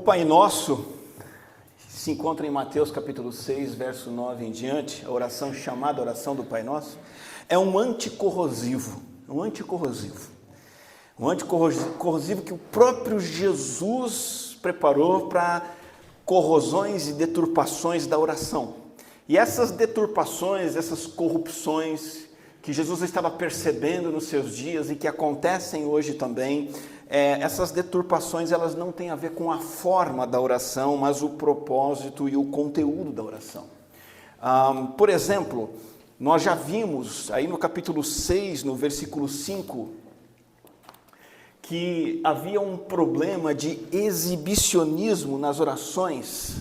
Pai Nosso se encontra em Mateus capítulo 6, verso 9 em diante. A oração chamada oração do Pai Nosso é um anticorrosivo, que o próprio Jesus preparou para corrosões e deturpações da oração. E essas deturpações, essas corrupções que Jesus estava percebendo nos seus dias e que acontecem hoje também, essas deturpações, elas não têm a ver com a forma da oração, mas o propósito e o conteúdo da oração. Por exemplo, nós já vimos aí no capítulo 6, no versículo 5, que havia um problema de exibicionismo nas orações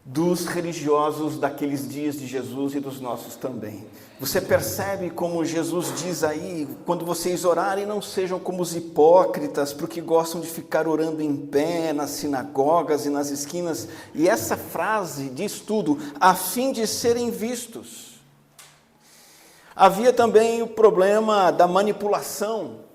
dos religiosos daqueles dias de Jesus e dos nossos também. Você percebe como Jesus diz aí, quando vocês orarem, não sejam como os hipócritas, porque gostam de ficar orando em pé nas sinagogas e nas esquinas. E essa frase diz tudo, a fim de serem vistos. Havia também o problema da manipulação,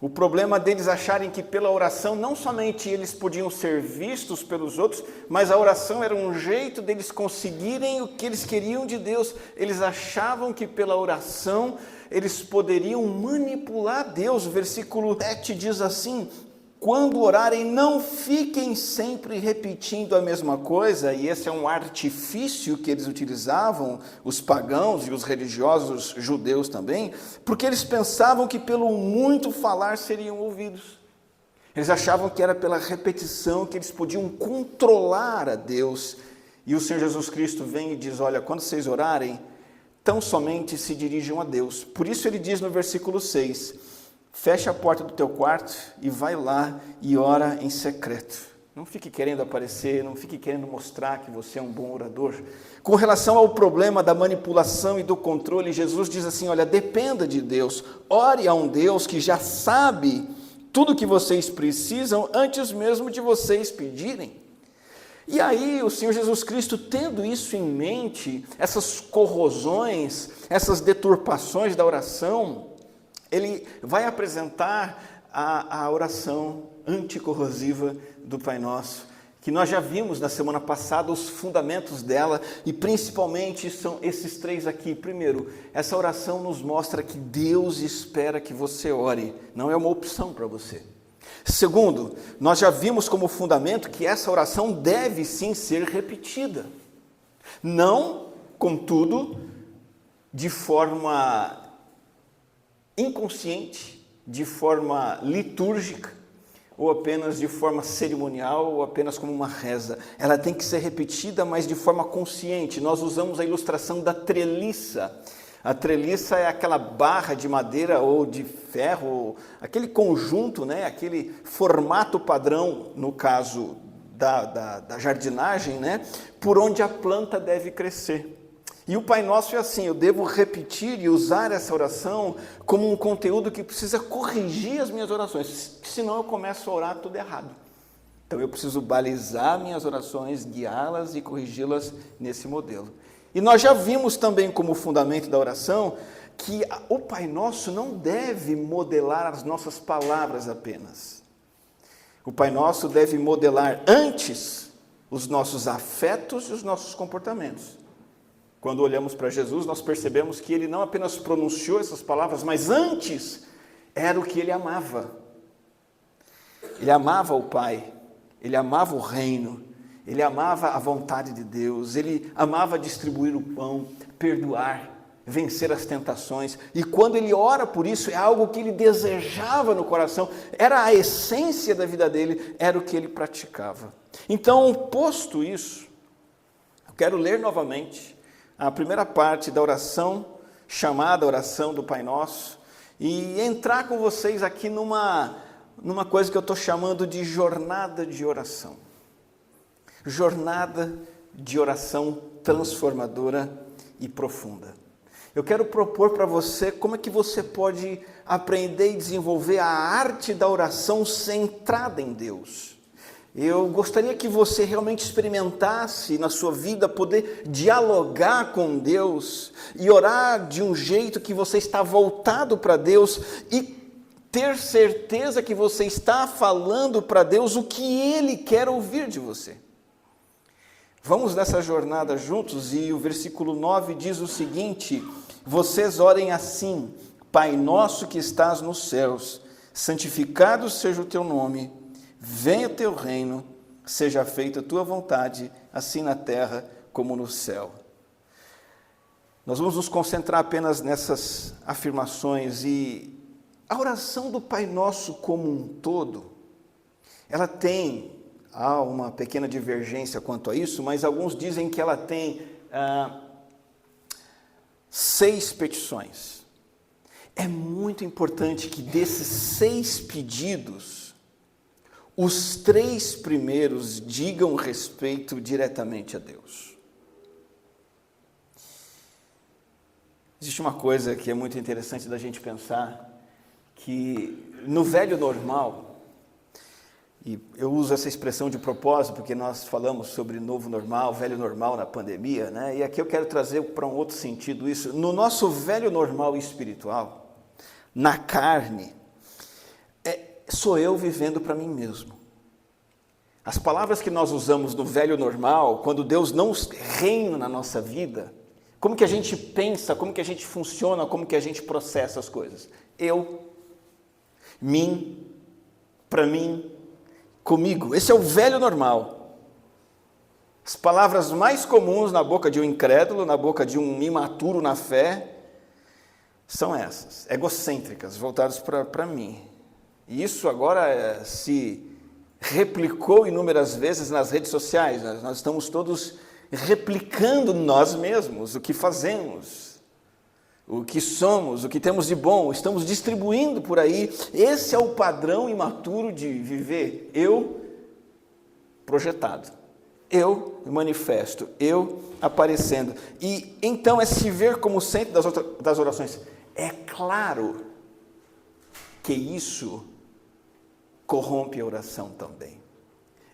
o problema deles acharem que pela oração não somente eles podiam ser vistos pelos outros, mas a oração era um jeito deles conseguirem o que eles queriam de Deus. Eles achavam que pela oração eles poderiam manipular Deus. O versículo 7 diz assim: quando orarem, não fiquem sempre repetindo a mesma coisa, e esse é um artifício que eles utilizavam, os pagãos e os religiosos judeus também, porque eles pensavam que pelo muito falar seriam ouvidos. Eles achavam que era pela repetição que eles podiam controlar a Deus. E o Senhor Jesus Cristo vem e diz, olha, quando vocês orarem, tão somente se dirijam a Deus. Por isso ele diz no versículo 6, fecha a porta do teu quarto e vai lá e ora em secreto. Não fique querendo aparecer, não fique querendo mostrar que você é um bom orador. Com relação ao problema da manipulação e do controle, Jesus diz assim, olha, dependa de Deus, ore a um Deus que já sabe tudo o que vocês precisam antes mesmo de vocês pedirem. E aí o Senhor Jesus Cristo, tendo isso em mente, essas corrosões, essas deturpações da oração, ele vai apresentar a oração anticorrosiva do Pai Nosso, que nós já vimos na semana passada os fundamentos dela, e principalmente são esses três aqui. Primeiro, essa oração nos mostra que Deus espera que você ore, não é uma opção para você. Segundo, nós já vimos como fundamento que essa oração deve sim ser repetida. Não, contudo, de forma inconsciente, de forma litúrgica, ou apenas de forma cerimonial, ou apenas como uma reza. Ela tem que ser repetida, mas de forma consciente. Nós usamos a ilustração da treliça. A treliça é aquela barra de madeira ou de ferro, aquele conjunto, né? Aquele formato padrão, no caso da jardinagem, né? Por onde a planta deve crescer. E o Pai Nosso é assim, eu devo repetir e usar essa oração como um conteúdo que precisa corrigir as minhas orações, senão eu começo a orar tudo errado. Então eu preciso balizar minhas orações, guiá-las e corrigi-las nesse modelo. E nós já vimos também como fundamento da oração que o Pai Nosso não deve modelar as nossas palavras apenas. O Pai Nosso deve modelar antes os nossos afetos e os nossos comportamentos. Quando olhamos para Jesus, nós percebemos que ele não apenas pronunciou essas palavras, mas antes era o que ele amava. Ele amava o Pai, ele amava o reino, ele amava a vontade de Deus, ele amava distribuir o pão, perdoar, vencer as tentações. E quando ele ora por isso, é algo que ele desejava no coração, era a essência da vida dele, era o que ele praticava. Então, posto isso, eu quero ler novamente a primeira parte da oração, chamada oração do Pai Nosso, e entrar com vocês aqui numa coisa que eu estou chamando de jornada de oração. Jornada de oração transformadora e profunda. Eu quero propor para você como é que você pode aprender e desenvolver a arte da oração centrada em Deus. Eu gostaria que você realmente experimentasse na sua vida poder dialogar com Deus e orar de um jeito que você está voltado para Deus e ter certeza que você está falando para Deus o que Ele quer ouvir de você. Vamos nessa jornada juntos, e o versículo 9 diz o seguinte: vocês orem assim: Pai nosso que estás nos céus, santificado seja o teu nome, venha o teu reino, seja feita a tua vontade, assim na terra como no céu. Nós vamos nos concentrar apenas nessas afirmações, e a oração do Pai Nosso como um todo, ela há uma pequena divergência quanto a isso, mas alguns dizem que ela tem 6 petições. É muito importante que desses 6 pedidos, os 3 primeiros digam respeito diretamente a Deus. Existe uma coisa que é muito interessante da gente pensar, que no velho normal, e eu uso essa expressão de propósito porque nós falamos sobre novo normal, velho normal na pandemia, né? E aqui eu quero trazer para um outro sentido isso. No nosso velho normal espiritual, na carne, sou eu vivendo para mim mesmo. As palavras que nós usamos no velho normal, quando Deus não reina na nossa vida, como que a gente pensa, como que a gente funciona, como que a gente processa as coisas? Eu, mim, para mim, comigo. Esse é o velho normal. As palavras mais comuns na boca de um incrédulo, na boca de um imaturo na fé, são essas, egocêntricas, voltadas para mim. E isso agora se replicou inúmeras vezes nas redes sociais. Nós estamos todos replicando nós mesmos, o que fazemos, o que somos, o que temos de bom, estamos distribuindo por aí. Esse é o padrão imaturo de viver. Eu projetado, eu manifesto, eu aparecendo. E então é se ver como centro das orações. É claro que isso corrompe a oração também.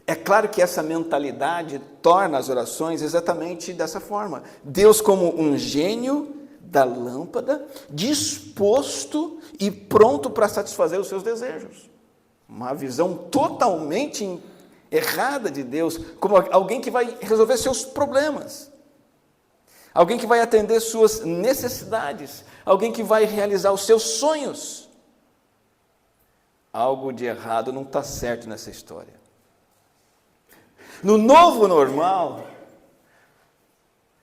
É claro que essa mentalidade torna as orações exatamente dessa forma. Deus como um gênio da lâmpada, disposto e pronto para satisfazer os seus desejos. Uma visão totalmente errada de Deus, como alguém que vai resolver seus problemas, alguém que vai atender suas necessidades, alguém que vai realizar os seus sonhos. Algo de errado não está certo nessa história. No novo normal,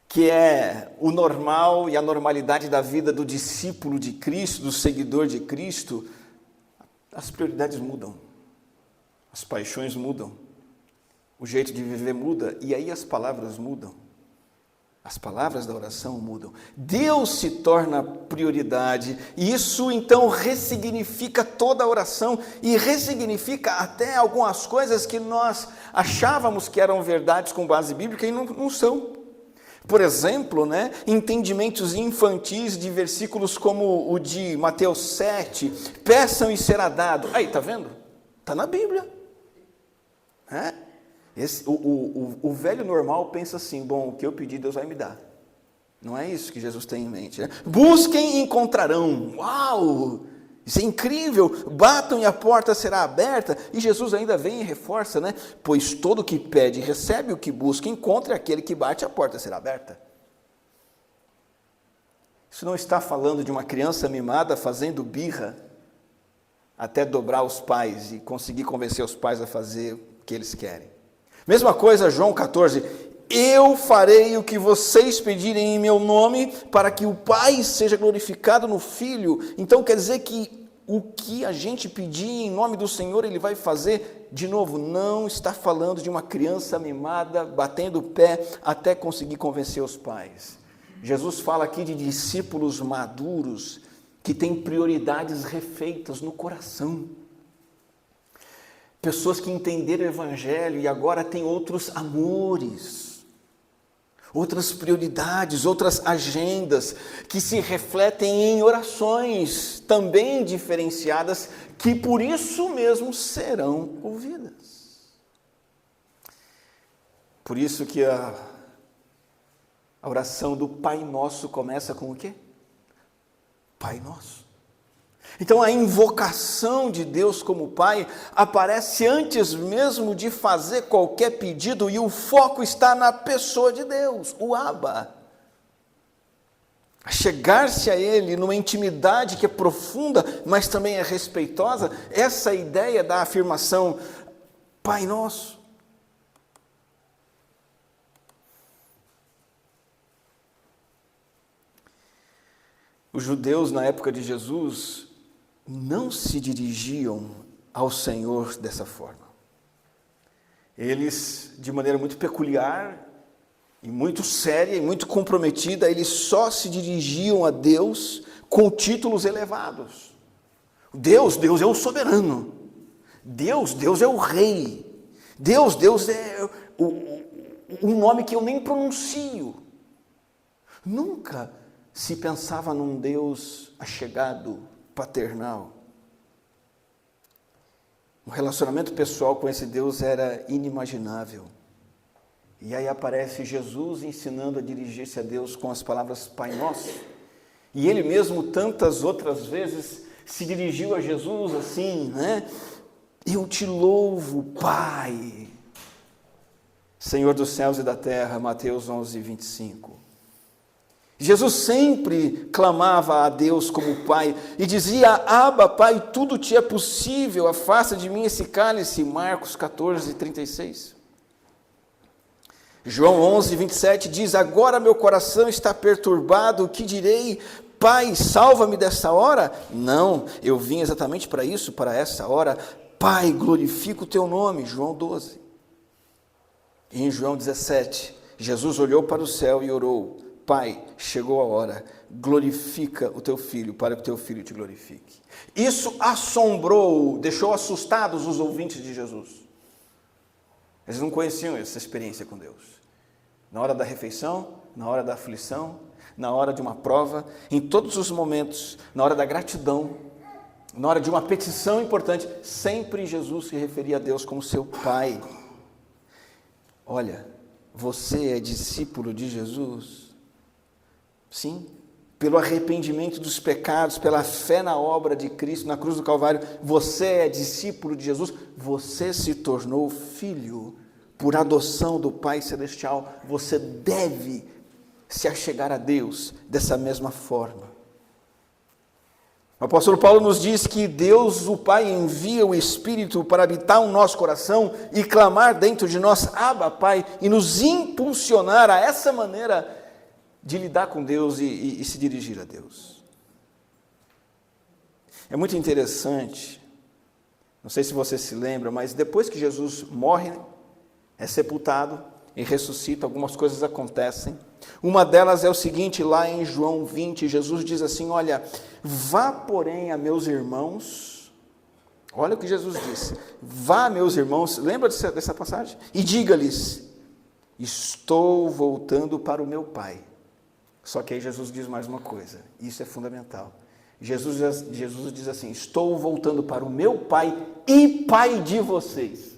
que é o normal e a normalidade da vida do discípulo de Cristo, do seguidor de Cristo, as prioridades mudam, as paixões mudam, o jeito de viver muda, e aí as palavras mudam, as palavras da oração mudam. Deus se torna prioridade, e isso então ressignifica toda a oração, e ressignifica até algumas coisas que nós achávamos que eram verdades com base bíblica e não são. Por exemplo, entendimentos infantis de versículos como o de Mateus 7, peçam e será dado. Aí, está vendo? Está na Bíblia. O velho normal pensa assim, bom, o que eu pedir Deus vai me dar. Não é isso que Jesus tem em mente. Busquem e encontrarão. Uau! Isso é incrível, batam e a porta será aberta, e Jesus ainda vem e reforça, pois todo o que pede recebe, o que busca encontra, e aquele que bate a porta será aberta. Isso não está falando de uma criança mimada fazendo birra, até dobrar os pais e conseguir convencer os pais a fazer o que eles querem. Mesma coisa, João 14, eu farei o que vocês pedirem em meu nome, para que o Pai seja glorificado no Filho. Então quer dizer que o que a gente pedir em nome do Senhor, Ele vai fazer. De novo, não está falando de uma criança mimada, batendo o pé até conseguir convencer os pais. Jesus fala aqui de discípulos maduros, que têm prioridades refeitas no coração. Pessoas que entenderam o Evangelho e agora têm outros amores, outras prioridades, outras agendas, que se refletem em orações também diferenciadas, que por isso mesmo serão ouvidas. Por isso que a oração do Pai Nosso começa com o quê? Pai Nosso. Então a invocação de Deus como Pai aparece antes mesmo de fazer qualquer pedido, e o foco está na pessoa de Deus, o Abba. Chegar-se a Ele numa intimidade que é profunda, mas também é respeitosa, essa ideia da afirmação Pai Nosso. Os judeus na época de Jesus não se dirigiam ao Senhor dessa forma. Eles, de maneira muito peculiar, e muito séria, e muito comprometida, eles só se dirigiam a Deus com títulos elevados. Deus é o soberano. Deus é o rei. Deus é um nome que eu nem pronuncio. Nunca se pensava num Deus achegado, paternal. Um relacionamento pessoal com esse Deus era inimaginável. E aí aparece Jesus ensinando a dirigir-se a Deus com as palavras Pai Nosso. E ele mesmo tantas outras vezes se dirigiu a Jesus assim, né? Eu te louvo, Pai, Senhor dos céus e da terra, Mateus 11, 25. Jesus sempre clamava a Deus como Pai e dizia, Abba, Pai, tudo te é possível, afasta de mim esse cálice, Marcos 14, 36. João 11, 27 diz, agora meu coração está perturbado, o que direi? Pai, salva-me dessa hora? Não, eu vim exatamente para isso, para essa hora. Pai, glorifica o teu nome, João 12. E em João 17, Jesus olhou para o céu e orou, Pai, chegou a hora, glorifica o teu filho, para que o teu filho te glorifique. Isso assombrou, deixou assustados os ouvintes de Jesus. Eles não conheciam essa experiência com Deus. Na hora da refeição, na hora da aflição, na hora de uma prova, em todos os momentos, na hora da gratidão, na hora de uma petição importante, sempre Jesus se referia a Deus como seu Pai. Olha, você é discípulo de Jesus? Sim, pelo arrependimento dos pecados, pela fé na obra de Cristo, na cruz do Calvário, você é discípulo de Jesus, você se tornou filho por adoção do Pai Celestial, você deve se achegar a Deus dessa mesma forma. O apóstolo Paulo nos diz que Deus, o Pai, envia o Espírito para habitar o nosso coração e clamar dentro de nós, Abba, Pai, e nos impulsionar a essa maneira de lidar com Deus e se dirigir a Deus. É muito interessante, não sei se você se lembra, mas depois que Jesus morre, é sepultado e ressuscita, algumas coisas acontecem. Uma delas é o seguinte, lá em João 20, Jesus diz assim, olha, vá porém a meus irmãos, olha o que Jesus disse, vá meus irmãos, lembra dessa passagem? E diga-lhes, estou voltando para o meu Pai. Só que aí Jesus diz mais uma coisa, isso é fundamental. Jesus diz assim, estou voltando para o meu Pai e Pai de vocês.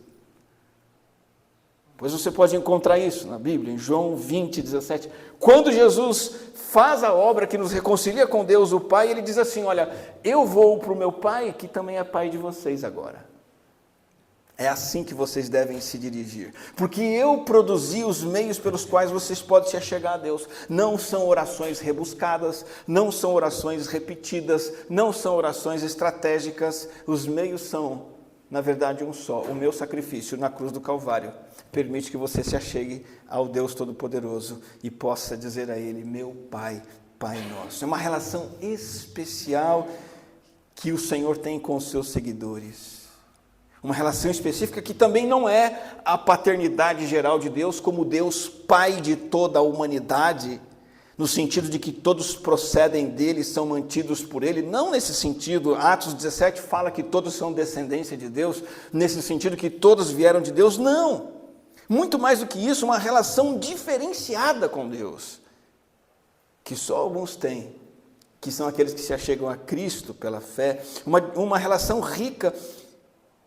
Pois você pode encontrar isso na Bíblia, em João 20, 17. Quando Jesus faz a obra que nos reconcilia com Deus, o Pai, ele diz assim, olha, eu vou para o meu Pai, que também é Pai de vocês agora. É assim que vocês devem se dirigir. Porque eu produzi os meios pelos quais vocês podem se achegar a Deus. Não são orações rebuscadas, não são orações repetidas, não são orações estratégicas. Os meios são, na verdade, um só. O meu sacrifício na cruz do Calvário permite que você se achegue ao Deus Todo-Poderoso e possa dizer a Ele, meu Pai, Pai Nosso. É uma relação especial que o Senhor tem com os seus seguidores. Uma relação específica que também não é a paternidade geral de Deus como Deus Pai de toda a humanidade, no sentido de que todos procedem dele, são mantidos por ele, não nesse sentido. Atos 17 fala que todos são descendência de Deus, nesse sentido que todos vieram de Deus, não. Muito mais do que isso, uma relação diferenciada com Deus, que só alguns têm, que são aqueles que se achegam a Cristo pela fé, uma relação rica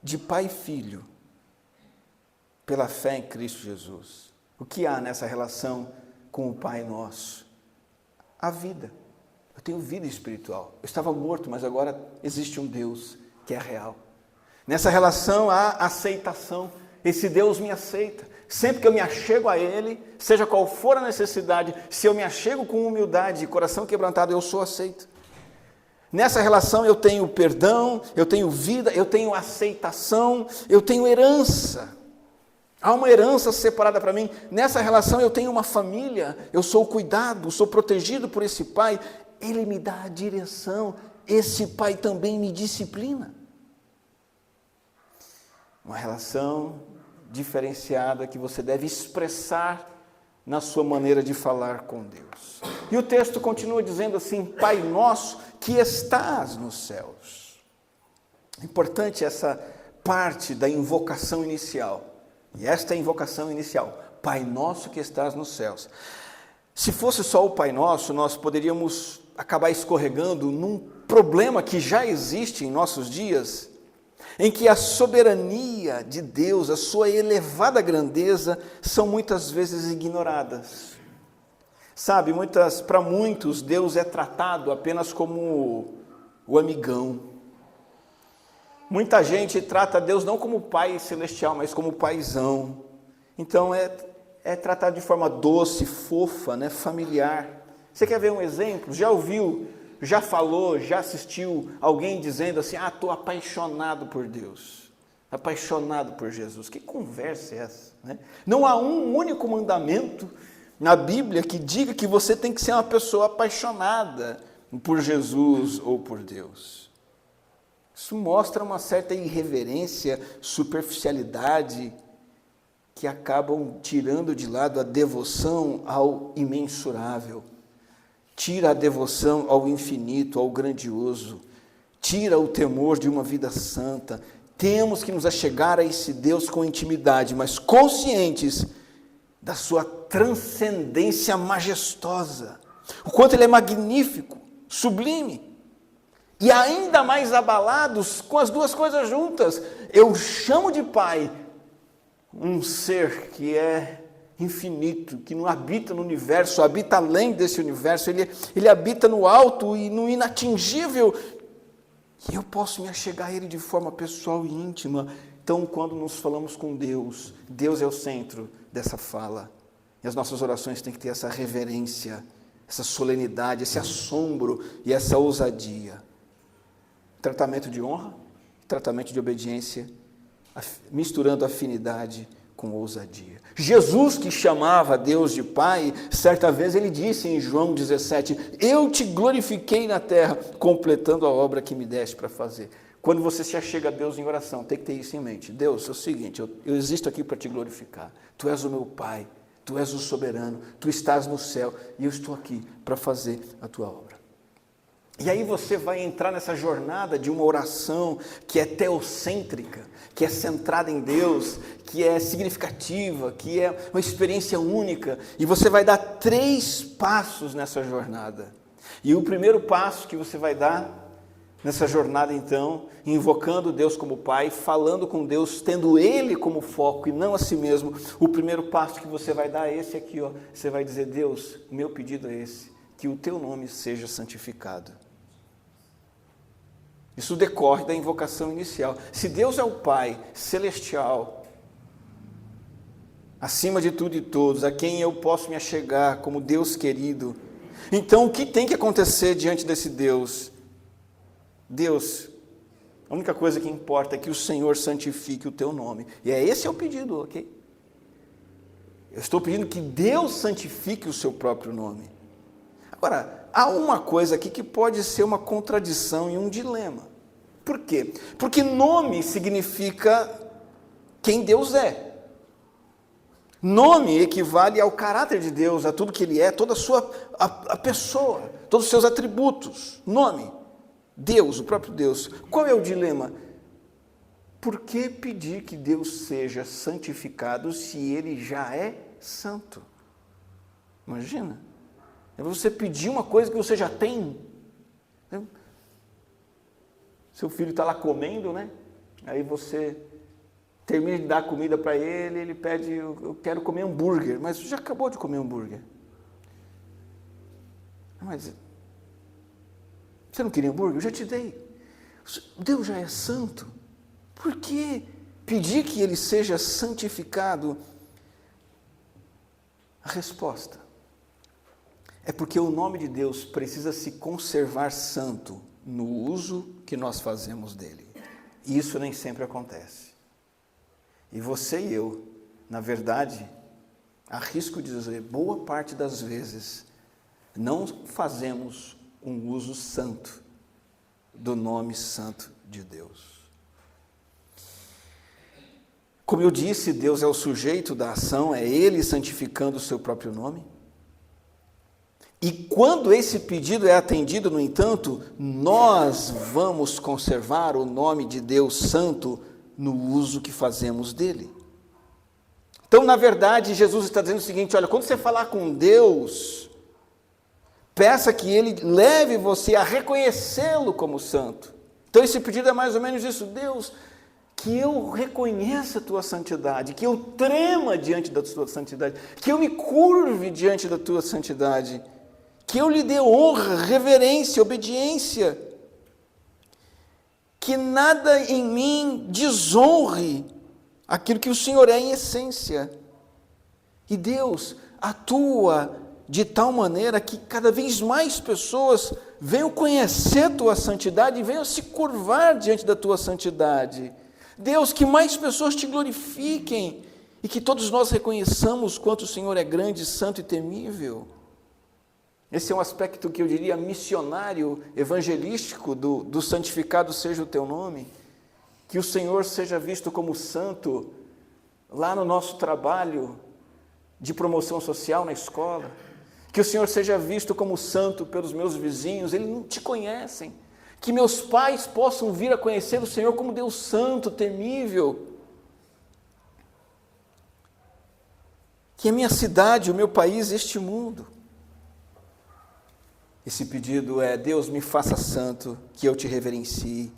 de pai e filho, pela fé em Cristo Jesus. O que há nessa relação com o Pai Nosso? A vida. Eu tenho vida espiritual. Eu estava morto, mas agora existe um Deus que é real. Nessa relação há aceitação. Esse Deus me aceita. Sempre que eu me achego a Ele, seja qual for a necessidade, se eu me achego com humildade e coração quebrantado, eu sou aceito. Nessa relação eu tenho perdão, eu tenho vida, eu tenho aceitação, eu tenho herança. Há uma herança separada para mim. Nessa relação eu tenho uma família, eu sou cuidado, sou protegido por esse pai. Ele me dá a direção, esse pai também me disciplina. Uma relação diferenciada que você deve expressar na sua maneira de falar com Deus. E o texto continua dizendo assim: Pai nosso que estás nos céus. Importante essa parte da invocação inicial. E esta é a invocação inicial: Pai nosso que estás nos céus. Se fosse só o Pai Nosso, nós poderíamos acabar escorregando num problema que já existe em nossos dias, em que a soberania de Deus, a sua elevada grandeza, são muitas vezes ignoradas. Sabe, para muitos, Deus é tratado apenas como o amigão. Muita gente trata Deus não como Pai celestial, mas como Paizão. Então é tratado de forma doce, fofa, né, familiar. Você quer ver um exemplo? Já ouviu, já falou, já assistiu alguém dizendo assim: estou apaixonado por Deus, apaixonado por Jesus? Que conversa é essa, né? Não há um único mandamento na Bíblia que diga que você tem que ser uma pessoa apaixonada por Jesus ou por Deus. Isso mostra uma certa irreverência, superficialidade, que acabam tirando de lado a devoção ao imensurável. Tira a devoção ao infinito, ao grandioso. Tira o temor de uma vida santa. Temos que nos achegar a esse Deus com intimidade, mas conscientes da sua transcendência majestosa. O quanto Ele é magnífico, sublime. E ainda mais abalados com as duas coisas juntas. Eu chamo de Pai um ser que é infinito, que não habita no universo, habita além desse universo, ele habita no alto e no inatingível, e eu posso me achegar a Ele de forma pessoal e íntima. Então, quando nos falamos com Deus, Deus é o centro dessa fala, e as nossas orações têm que ter essa reverência, essa solenidade, esse assombro e essa ousadia. Tratamento de honra, tratamento de obediência, misturando afinidade com ousadia. Jesus, que chamava Deus de Pai, certa vez ele disse em João 17, eu te glorifiquei na terra, completando a obra que me deste para fazer. Quando você se achega a Deus em oração, tem que ter isso em mente. Deus, é o seguinte, eu existo aqui para te glorificar. Tu és o meu Pai, tu és o soberano, tu estás no céu e eu estou aqui para fazer a tua obra. E aí você vai entrar nessa jornada de uma oração que é teocêntrica, que é centrada em Deus, que é significativa, que é uma experiência única. E você vai dar 3 passos nessa jornada. E o primeiro passo que você vai dar nessa jornada, então, invocando Deus como Pai, falando com Deus, tendo Ele como foco e não a si mesmo, o primeiro passo que você vai dar é esse aqui, ó. Você vai dizer: Deus, o meu pedido é esse, que o teu nome seja santificado. Isso decorre da invocação inicial. Se Deus é o Pai celestial, acima de tudo e todos, a quem eu posso me achegar como Deus querido, então o que tem que acontecer diante desse Deus? Deus, a única coisa que importa é que o Senhor santifique o teu nome. E esse é o pedido, ok? Eu estou pedindo que Deus santifique o seu próprio nome. Agora, há uma coisa aqui que pode ser uma contradição e um dilema. Por quê? Porque nome significa quem Deus é. Nome equivale ao caráter de Deus, a tudo que Ele é, toda a pessoa, todos os seus atributos. Nome. Deus, o próprio Deus. Qual é o dilema? Por que pedir que Deus seja santificado se Ele já é santo? Imagina. É você pedir uma coisa que você já tem. Seu filho está lá comendo, né? Aí você termina de dar comida para ele, ele pede: eu quero comer hambúrguer. Mas você já acabou de comer hambúrguer. Mas Você não queria hambúrguer? Eu já te dei. Deus já é santo. Por que pedir que ele seja santificado? A resposta é porque o nome de Deus precisa se conservar santo no uso que nós fazemos dele. E isso nem sempre acontece. E você e eu, na verdade, arrisco dizer, boa parte das vezes, não fazemos um uso santo do nome santo de Deus. Como eu disse, Deus é o sujeito da ação, é Ele santificando o seu próprio nome. E quando esse pedido é atendido, no entanto, nós vamos conservar o nome de Deus santo no uso que fazemos dele. Então, na verdade, Jesus está dizendo o seguinte, olha, quando você falar com Deus, peça que Ele leve você a reconhecê-lo como santo. Então, esse pedido é mais ou menos isso, Deus, que eu reconheça a tua santidade, que eu trema diante da tua santidade, que eu me curve diante da tua santidade, que eu lhe dê honra, reverência, obediência, que nada em mim desonre aquilo que o Senhor é em essência. E Deus atua de tal maneira que cada vez mais pessoas venham conhecer a tua santidade e venham se curvar diante da tua santidade. Deus, que mais pessoas te glorifiquem e que todos nós reconheçamos quanto o Senhor é grande, santo e temível. Esse é um aspecto que eu diria missionário, evangelístico do santificado seja o teu nome. Que o Senhor seja visto como santo lá no nosso trabalho de promoção social na escola. Que o Senhor seja visto como santo pelos meus vizinhos, eles não te conhecem. Que meus pais possam vir a conhecer o Senhor como Deus santo, temível. Que a minha cidade, o meu país, este mundo. Esse pedido é, Deus, me faça santo, que eu te reverencie.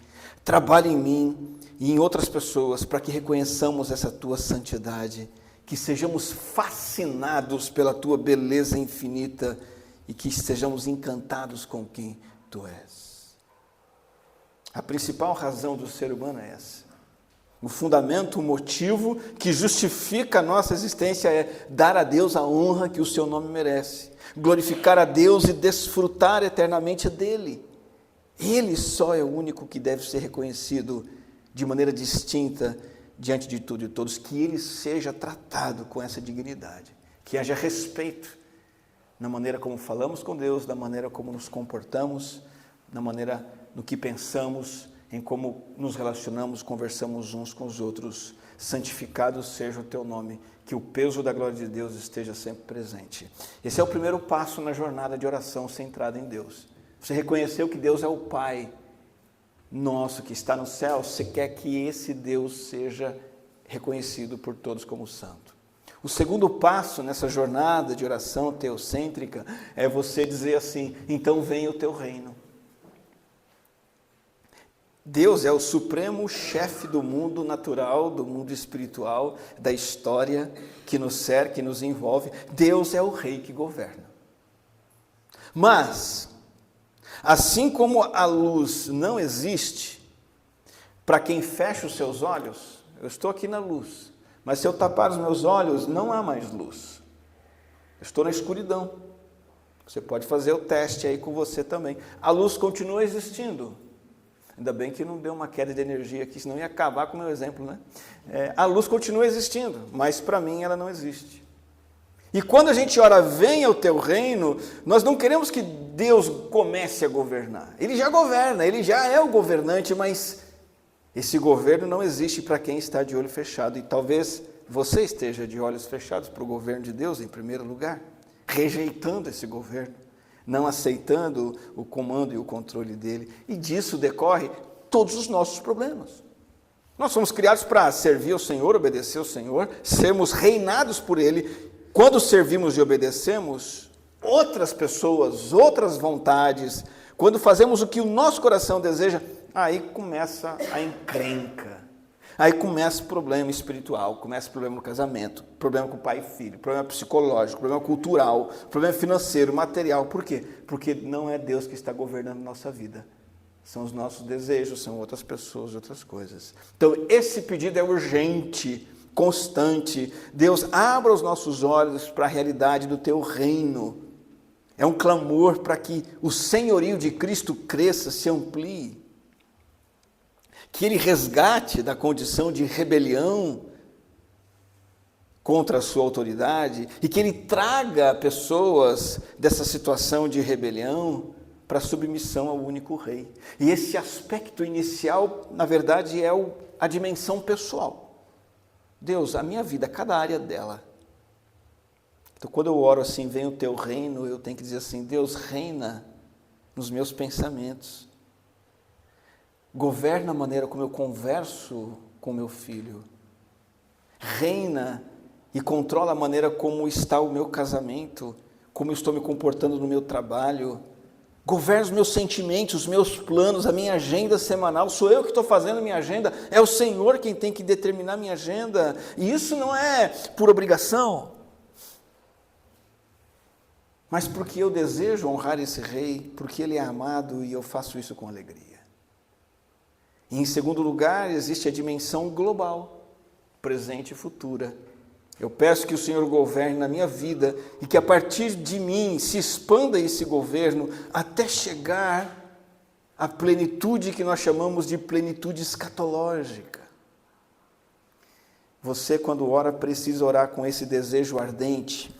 Trabalhe em mim e em outras pessoas para que reconheçamos essa tua santidade, que sejamos fascinados pela tua beleza infinita e que sejamos encantados com quem tu és. A principal razão do ser humano é essa. O fundamento, o motivo que justifica a nossa existência é dar a Deus a honra que o seu nome merece, glorificar a Deus e desfrutar eternamente dele. Ele só é o único que deve ser reconhecido de maneira distinta diante de tudo e todos, que ele seja tratado com essa dignidade, que haja respeito na maneira como falamos com Deus, na maneira como nos comportamos, na maneira no que pensamos, em como nos relacionamos, conversamos uns com os outros. Santificado seja o teu nome, que o peso da glória de Deus esteja sempre presente. Esse é o primeiro passo na jornada de oração centrada em Deus. Você reconheceu que Deus é o Pai nosso que está no céu, você quer que esse Deus seja reconhecido por todos como santo. O segundo passo nessa jornada de oração teocêntrica é você dizer assim, então venha o teu reino. Deus é o supremo chefe do mundo natural, do mundo espiritual, da história que nos cerca, que nos envolve. Deus é o rei que governa. Mas, assim como a luz não existe para quem fecha os seus olhos, eu estou aqui na luz, mas se eu tapar os meus olhos, não há mais luz. Eu estou na escuridão. Você pode fazer o teste aí com você também. A luz continua existindo. Ainda bem que não deu uma queda de energia aqui, senão ia acabar com o meu exemplo, né? A luz continua existindo, mas para mim ela não existe. E quando a gente ora, venha o teu reino, nós não queremos que Deus comece a governar. Ele já governa, ele já é o governante, mas esse governo não existe para quem está de olho fechado. E talvez você esteja de olhos fechados para o governo de Deus, em primeiro lugar, rejeitando esse governo, não aceitando o comando e o controle dele. E disso decorre todos os nossos problemas. Nós somos criados para servir ao Senhor, obedecer ao Senhor, sermos reinados por Ele. Quando servimos e obedecemos outras pessoas, outras vontades, quando fazemos o que o nosso coração deseja, aí começa a encrenca. Aí começa o problema espiritual, começa o problema no casamento, problema com o pai e filho, problema psicológico, problema cultural, problema financeiro, material. Por quê? Porque não é Deus que está governando a nossa vida. São os nossos desejos, são outras pessoas, outras coisas. Então, esse pedido é urgente, constante. Deus, abra os nossos olhos para a realidade do teu reino. É um clamor para que o senhorio de Cristo cresça, se amplie. Que Ele resgate da condição de rebelião contra a sua autoridade e que Ele traga pessoas dessa situação de rebelião para submissão ao único Rei. E esse aspecto inicial, na verdade, é a dimensão pessoal. Deus, a minha vida, cada área dela. Então, quando eu oro assim, vem o teu reino, eu tenho que dizer assim, Deus, reina nos meus pensamentos. Governa a maneira como eu converso com meu filho. Reina e controla a maneira como está o meu casamento, como eu estou me comportando no meu trabalho. Governa os meus sentimentos, os meus planos, a minha agenda semanal. Sou eu que estou fazendo a minha agenda, é o Senhor quem tem que determinar a minha agenda. E isso não é por obrigação, mas porque eu desejo honrar esse Rei, porque Ele é amado e eu faço isso com alegria. E em segundo lugar, existe a dimensão global, presente e futura. Eu peço que o Senhor governe na minha vida e que a partir de mim se expanda esse governo até chegar à plenitude que nós chamamos de plenitude escatológica. Você, quando ora, precisa orar com esse desejo ardente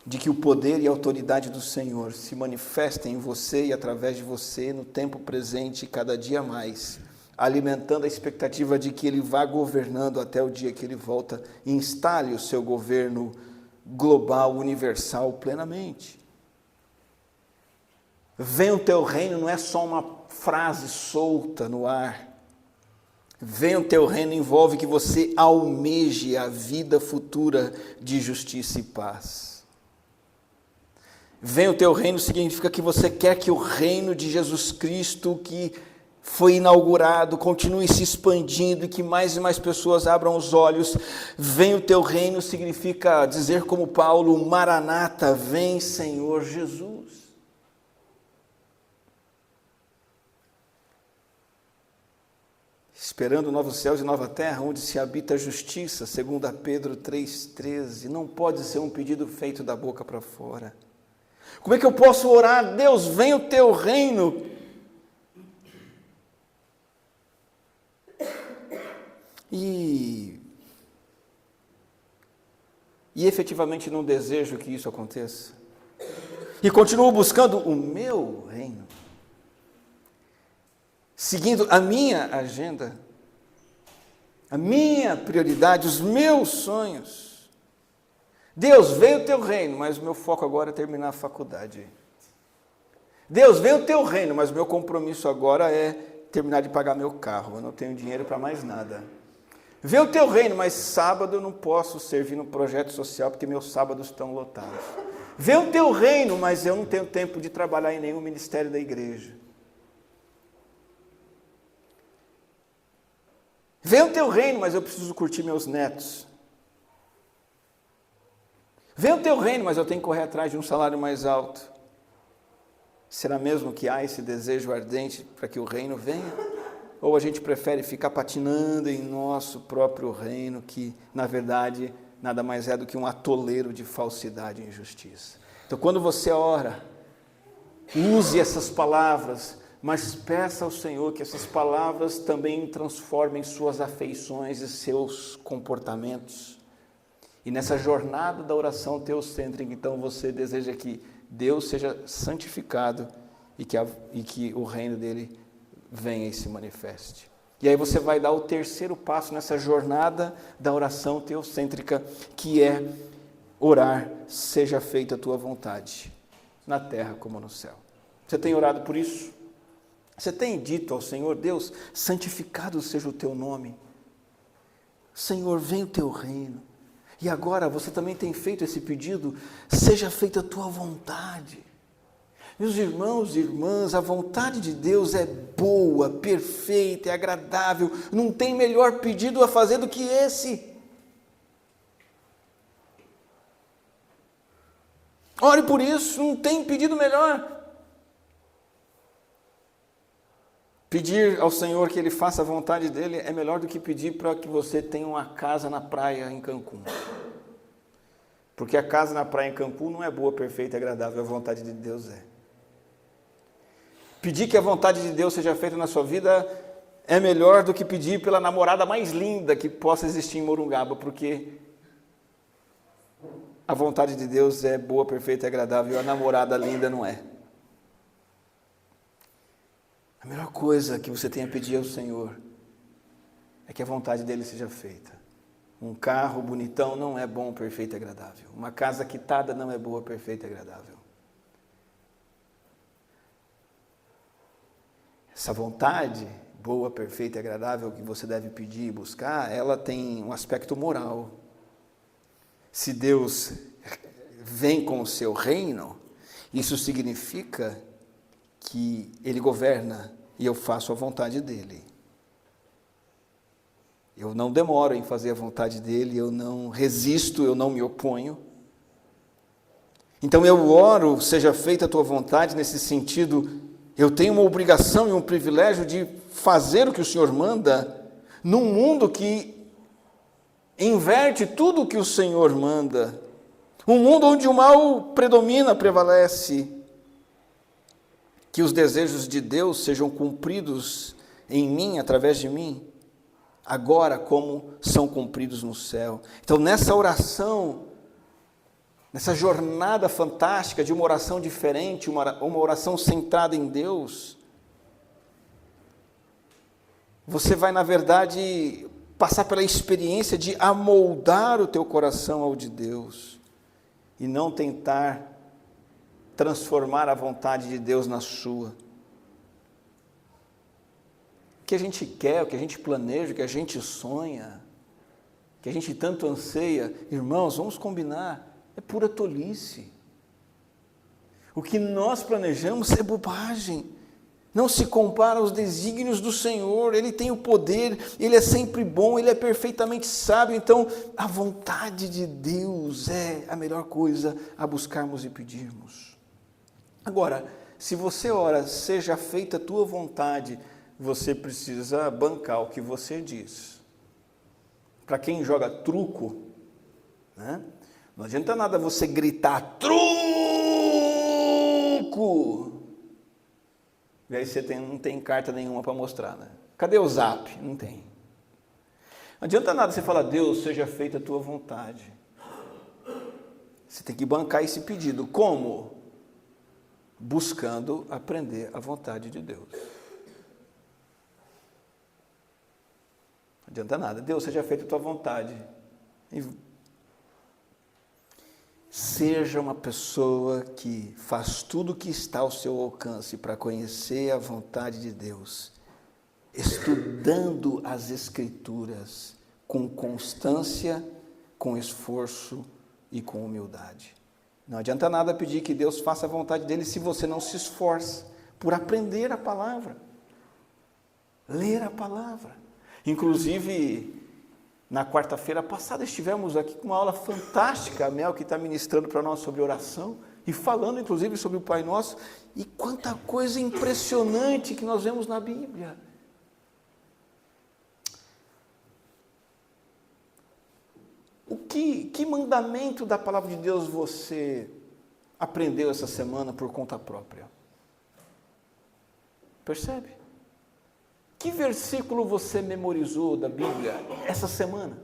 de que o poder e a autoridade do Senhor se manifestem em você e através de você no tempo presente e cada dia mais, alimentando a expectativa de que Ele vá governando até o dia que Ele volta e instale o seu governo global, universal, plenamente. Venha o teu reino não é só uma frase solta no ar. Venha o teu reino envolve que você almeje a vida futura de justiça e paz. Venha o teu reino significa que você quer que o reino de Jesus Cristo, que foi inaugurado, continue se expandindo e que mais e mais pessoas abram os olhos. Venha o teu reino significa dizer como Paulo, Maranata, vem Senhor Jesus. Esperando novos céus e nova terra, onde se habita a justiça, segundo a Pedro 3,13, não pode ser um pedido feito da boca para fora. Como é que eu posso orar? Deus, vem o teu reino. E efetivamente não desejo que isso aconteça. E continuo buscando o meu reino. Seguindo a minha agenda, a minha prioridade, os meus sonhos. Deus, vem o teu reino, mas o meu foco agora é terminar a faculdade. Deus, vem o teu reino, mas o meu compromisso agora é terminar de pagar meu carro. Eu não tenho dinheiro para mais nada. Vem o teu reino, mas sábado eu não posso servir no projeto social porque meus sábados estão lotados. Vem o teu reino, mas eu não tenho tempo de trabalhar em nenhum ministério da igreja. Vem o teu reino, mas eu preciso curtir meus netos. Vem o teu reino, mas eu tenho que correr atrás de um salário mais alto. Será mesmo que há esse desejo ardente para que o reino venha? Ou a gente prefere ficar patinando em nosso próprio reino, que, na verdade, nada mais é do que um atoleiro de falsidade e injustiça? Então, quando você ora, use essas palavras, mas peça ao Senhor que essas palavras também transformem suas afeições e seus comportamentos. E nessa jornada da oração teocêntrica, então, você deseja que Deus seja santificado e que o reino dele venha e se manifeste. E aí você vai dar o terceiro passo nessa jornada da oração teocêntrica, que é orar, seja feita a tua vontade, na terra como no céu. Você tem orado por isso? Você tem dito ao Senhor, Deus, santificado seja o teu nome. Senhor, vem o teu reino. E agora você também tem feito esse pedido, seja feita a tua vontade. Meus irmãos e irmãs, a vontade de Deus é boa, perfeita, é agradável. Não tem melhor pedido a fazer do que esse. Ore por isso, não tem pedido melhor. Pedir ao Senhor que Ele faça a vontade dEle é melhor do que pedir para que você tenha uma casa na praia em Cancún. Porque a casa na praia em Cancún não é boa, perfeita e agradável, a vontade de Deus é. Pedir que a vontade de Deus seja feita na sua vida é melhor do que pedir pela namorada mais linda que possa existir em Morungaba, porque a vontade de Deus é boa, perfeita e agradável, e a namorada linda não é. A melhor coisa que você tem a pedir ao Senhor é que a vontade dEle seja feita. Um carro bonitão não é bom, perfeito e agradável. Uma casa quitada não é boa, perfeita e agradável. Essa vontade boa, perfeita e agradável que você deve pedir e buscar, ela tem um aspecto moral. Se Deus vem com o seu reino, isso significa que Ele governa e eu faço a vontade dEle. Eu não demoro em fazer a vontade dEle, eu não resisto, eu não me oponho. Então eu oro, seja feita a tua vontade, nesse sentido, eu tenho uma obrigação e um privilégio de fazer o que o Senhor manda, num mundo que inverte tudo o que o Senhor manda. Um mundo onde o mal predomina, prevalece. Que os desejos de Deus sejam cumpridos em mim, através de mim, agora como são cumpridos no céu. Então, nessa oração, nessa jornada fantástica de uma oração diferente, uma oração centrada em Deus, você vai, na verdade, passar pela experiência de amoldar o teu coração ao de Deus e não tentar transformar a vontade de Deus na sua. O que a gente quer, o que a gente planeja, o que a gente sonha, o que a gente tanto anseia, irmãos, vamos combinar, é pura tolice. O que nós planejamos é bobagem. Não se compara aos desígnios do Senhor. Ele tem o poder, Ele é sempre bom, Ele é perfeitamente sábio. Então, a vontade de Deus é a melhor coisa a buscarmos e pedirmos. Agora, se você ora, seja feita a tua vontade, você precisa bancar o que você diz. Para quem joga truco, né? Não adianta nada você gritar, truco! E aí você não tem carta nenhuma para mostrar, né? Cadê o zap? Não tem. Não adianta nada você falar, Deus, seja feita a tua vontade. Você tem que bancar esse pedido. Como? Buscando aprender a vontade de Deus. Não adianta nada. Deus, seja feita a tua vontade. Seja uma pessoa que faz tudo o que está ao seu alcance para conhecer a vontade de Deus, estudando as Escrituras com constância, com esforço e com humildade. Não adianta nada pedir que Deus faça a vontade dEle se você não se esforça por aprender a palavra, ler a palavra. Inclusive, na quarta-feira passada estivemos aqui com uma aula fantástica, a Mel que está ministrando para nós sobre oração e falando inclusive sobre o Pai Nosso, e quanta coisa impressionante que nós vemos na Bíblia. Que mandamento da palavra de Deus você aprendeu essa semana por conta própria? Percebe? Que versículo você memorizou da Bíblia essa semana?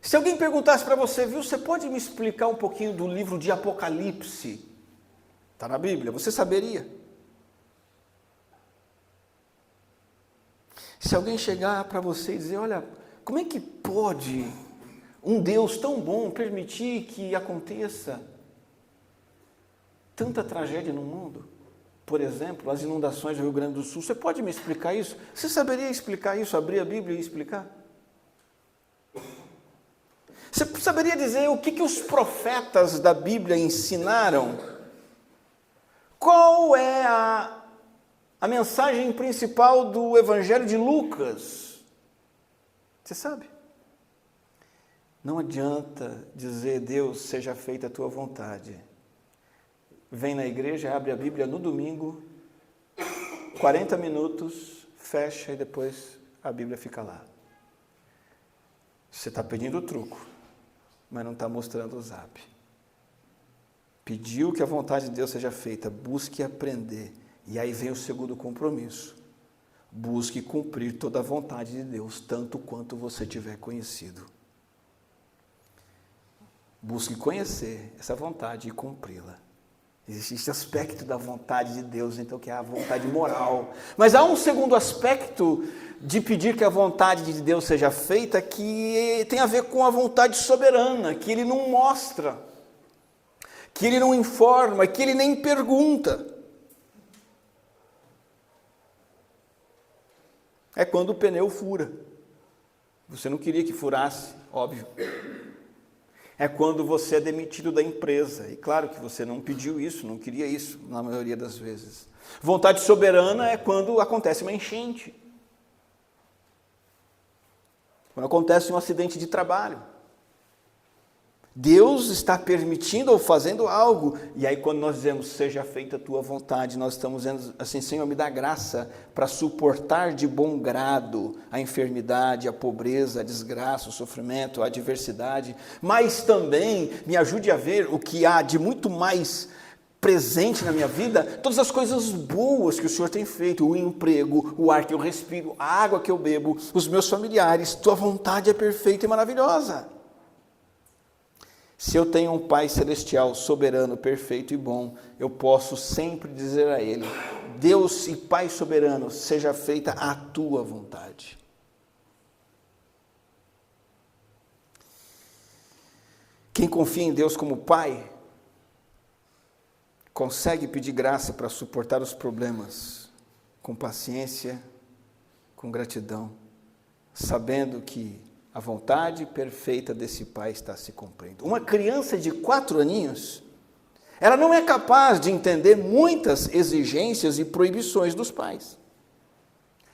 Se alguém perguntasse para você, viu, você pode me explicar um pouquinho do livro de Apocalipse? Está na Bíblia, você saberia? Se alguém chegar para você e dizer, olha, como é que pode um Deus tão bom permitir que aconteça tanta tragédia no mundo? Por exemplo, as inundações do Rio Grande do Sul. Você pode me explicar isso? Você saberia explicar isso? Abrir a Bíblia e explicar? Você saberia dizer o que os profetas da Bíblia ensinaram? Qual é a mensagem principal do Evangelho de Lucas? Você sabe? Não adianta dizer, Deus, seja feita a tua vontade. Vem na igreja, abre a Bíblia no domingo, 40 minutos, fecha e depois a Bíblia fica lá. Você está pedindo o truco, mas não está mostrando o zap. Pediu que a vontade de Deus seja feita, busque aprender. E aí vem o segundo compromisso. Busque cumprir toda a vontade de Deus, tanto quanto você tiver conhecido. Busque conhecer essa vontade e cumpri-la. Existe esse aspecto da vontade de Deus, então, que é a vontade moral. Mas há um segundo aspecto de pedir que a vontade de Deus seja feita, que tem a ver com a vontade soberana, que Ele não mostra, que Ele não informa, que Ele nem pergunta. É quando o pneu fura. Você não queria que furasse, óbvio. É quando você é demitido da empresa. E claro que você não pediu isso, não queria isso, na maioria das vezes. Vontade soberana é quando acontece uma enchente. Quando acontece um acidente de trabalho. Deus está permitindo ou fazendo algo. E aí quando nós dizemos, seja feita a tua vontade, nós estamos dizendo assim, Senhor, me dá graça para suportar de bom grado a enfermidade, a pobreza, a desgraça, o sofrimento, a adversidade. Mas também me ajude a ver o que há de muito mais presente na minha vida, todas as coisas boas que o Senhor tem feito, o emprego, o ar que eu respiro, a água que eu bebo, os meus familiares, tua vontade é perfeita e maravilhosa. Se eu tenho um Pai Celestial, soberano, perfeito e bom, eu posso sempre dizer a Ele, Deus e Pai soberano, seja feita a tua vontade. Quem confia em Deus como Pai, consegue pedir graça para suportar os problemas, com paciência, com gratidão, sabendo que a vontade perfeita desse Pai está se cumprindo. Uma criança de 4 aninhos, ela não é capaz de entender muitas exigências e proibições dos pais.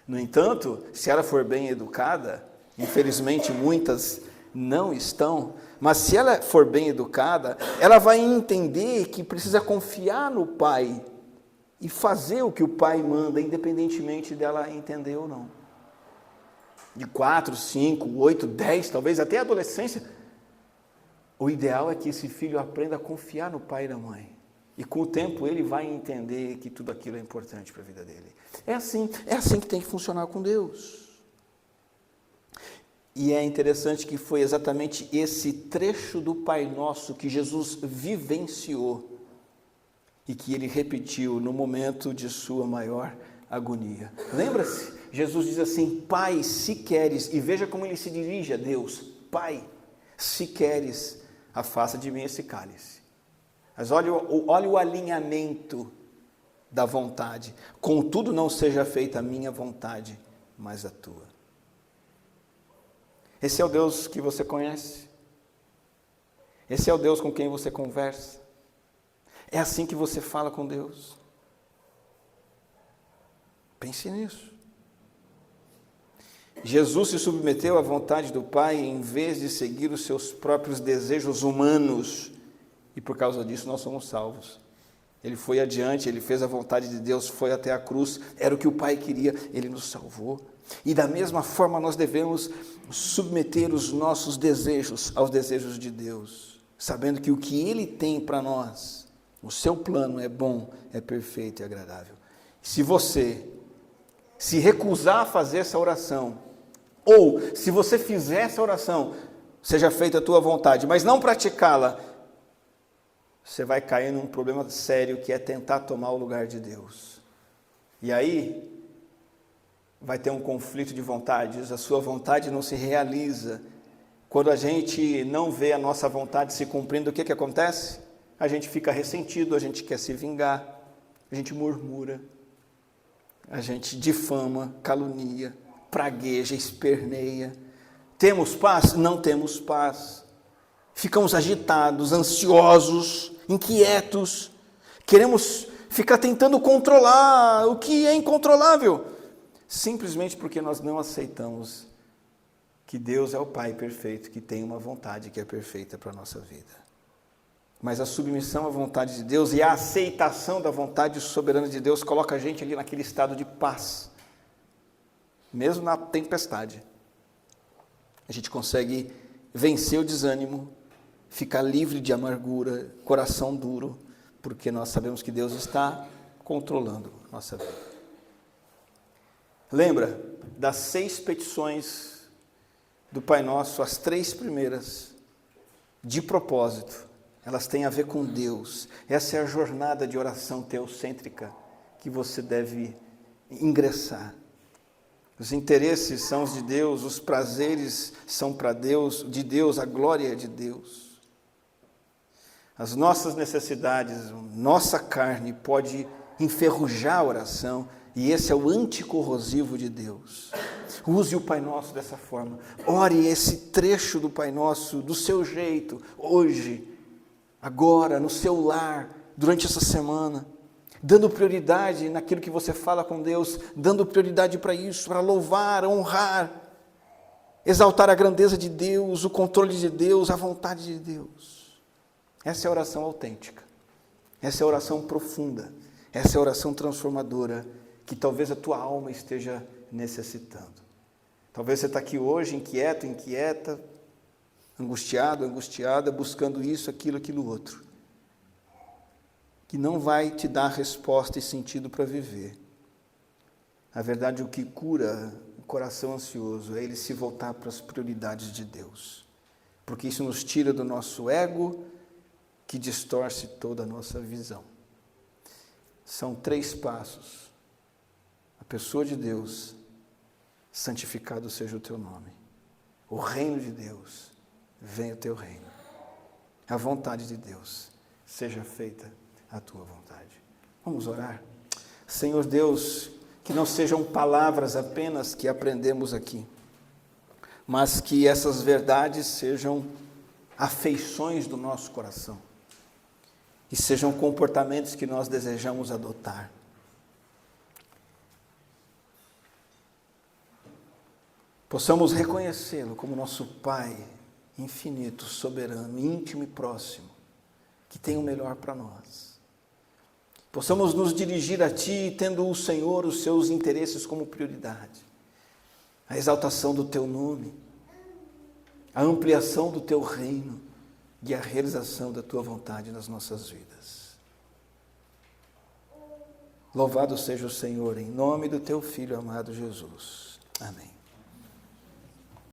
No entanto, se ela for bem educada, infelizmente muitas não estão, mas se ela for bem educada, ela vai entender que precisa confiar no Pai e fazer o que o Pai manda, independentemente dela entender ou não. De 4, 5, 8, 10, talvez até a adolescência, o ideal é que esse filho aprenda a confiar no pai e na mãe. E com o tempo ele vai entender que tudo aquilo é importante para a vida dele. É assim que tem que funcionar com Deus. E é interessante que foi exatamente esse trecho do Pai Nosso que Jesus vivenciou e que ele repetiu no momento de sua maior agonia. Lembra-se? Jesus diz assim, Pai, se queres, e veja como ele se dirige a Deus, Pai, se queres, afasta de mim esse cálice. Mas olha o alinhamento da vontade. Contudo, não seja feita a minha vontade, mas a tua. Esse é o Deus que você conhece? Esse é o Deus com quem você conversa? É assim que você fala com Deus? Pense nisso. Jesus se submeteu à vontade do Pai em vez de seguir os seus próprios desejos humanos. E por causa disso nós somos salvos. Ele foi adiante, ele fez a vontade de Deus, foi até a cruz. Era o que o Pai queria, ele nos salvou. E da mesma forma nós devemos submeter os nossos desejos aos desejos de Deus. Sabendo que o que Ele tem para nós, o seu plano é bom, é perfeito e agradável. Se você se recusar a fazer essa oração, ou se você fizer essa oração, seja feita a tua vontade, mas não praticá-la, você vai cair num problema sério que é tentar tomar o lugar de Deus. E aí vai ter um conflito de vontades, a sua vontade não se realiza. Quando a gente não vê a nossa vontade se cumprindo, o que acontece? A gente fica ressentido, a gente quer se vingar, a gente murmura, a gente difama, calunia, pragueja, esperneia. Temos paz? Não temos paz. ficamos agitados, ansiosos, inquietos, queremos ficar tentando controlar o que é incontrolável, simplesmente porque nós não aceitamos que Deus é o Pai perfeito, que tem uma vontade que é perfeita para a nossa vida. Mas a submissão à vontade de Deus e a aceitação da vontade soberana de Deus coloca a gente ali naquele estado de paz, mesmo na tempestade. A gente consegue vencer o desânimo, ficar livre de amargura, coração duro, porque nós sabemos que Deus está controlando a nossa vida. Lembra das 6 petições do Pai Nosso, as 3 primeiras, de propósito, elas têm a ver com Deus. Essa é a jornada de oração teocêntrica que você deve ingressar. Os interesses são os de Deus, os prazeres são para Deus, de Deus, a glória é de Deus. As nossas necessidades, nossa carne pode enferrujar a oração, e esse é o anticorrosivo de Deus. Use o Pai Nosso dessa forma. Ore esse trecho do Pai Nosso do seu jeito, hoje, agora, no seu lar, durante essa semana, dando prioridade naquilo que você fala com Deus, dando prioridade para isso, para louvar, honrar, exaltar a grandeza de Deus, o controle de Deus, a vontade de Deus. Essa é a oração autêntica, essa é a oração profunda, essa é a oração transformadora, que talvez a tua alma esteja necessitando. Talvez você está aqui hoje inquieto, inquieta, angustiado, angustiada, buscando isso, aquilo outro, que não vai te dar resposta e sentido para viver. Na verdade, o que cura o coração ansioso é ele se voltar para as prioridades de Deus, porque isso nos tira do nosso ego, que distorce toda a nossa visão. São 3 passos. A pessoa de Deus, santificado seja o teu nome. O reino de Deus, venha o teu reino. A vontade de Deus, seja feita a tua vontade. Vamos orar? Senhor Deus, que não sejam palavras apenas que aprendemos aqui, mas que essas verdades sejam afeições do nosso coração e sejam comportamentos que nós desejamos adotar. Possamos reconhecê-lo como nosso Pai infinito, soberano, íntimo e próximo, que tem o melhor para nós. Possamos nos dirigir a Ti, tendo o Senhor os seus interesses como prioridade, a exaltação do Teu nome, a ampliação do Teu reino e a realização da Tua vontade nas nossas vidas. Louvado seja o Senhor, em nome do Teu Filho amado Jesus. Amém.